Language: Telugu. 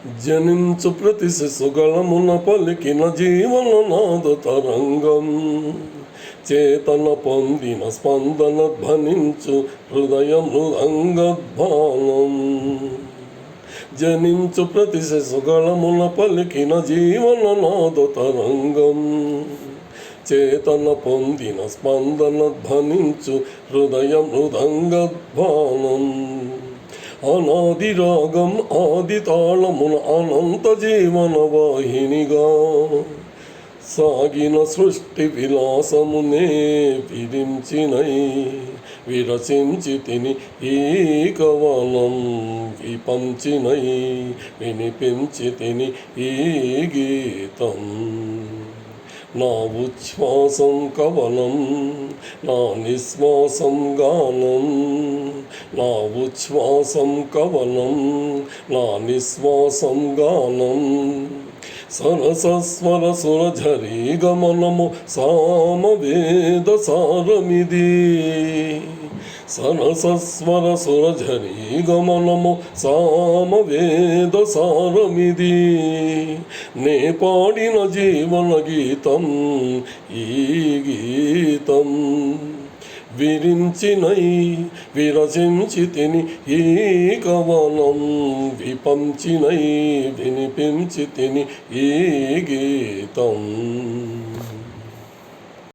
జనించు ప్రతి శిశుగళమున పలికిన జీవననాద తరంగం, చేతన పొందిన స్పందన ధ్వనించు హృదయ మృదంగధ్వానం. జనించు ప్రతి శిశుగళమున పలికిన జీవననాద తరంగం, చేతన పొందిన స్పందన ధ్వనించు హృదయ మృదంగధ్వానం. అనాది రాగం ఆది తాళమున అనంత జీవన వాహినిగా సాగిన సృష్టి విలాసమునే విరచించి తిని ఈ కవనం విపంచినై వినిపించి తిని ఈ గీతం. నా ఉచ్ఛ్వాసం కవనం, నా నిశ్వాసం గానం. నా ఉచ్ఛ్వాసం కవనం, నా నిశ్వాసం గానం. సరసస్వర సురఝరీ గమనము సామవేద సారమిది. సరసస్వర సురఝరీ గమనము సామవేద సారమిది. నే పాడిన జీవన గీతం ఈ గీతం. విరించినై విరచించి తిని ఈ కవనం విపంచినై వినిపించి తిని ఈ గీతం.